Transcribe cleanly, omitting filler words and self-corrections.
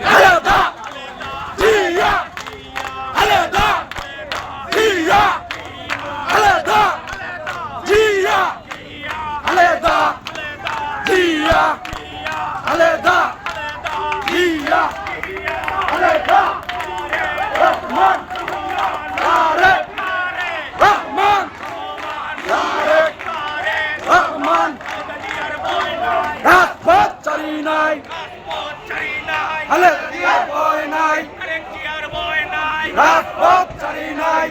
খালেদা জিয়া খালেদা জিয়া খালেদা জিয়া খালেদা জিয়া খালেদা জিয়া খালেদা রহমান তারেক রহমান তারেক রহমান রাজপথ চারি নাই খালেদা জিয়ার ভয় নাই রাজপথ চারি নাই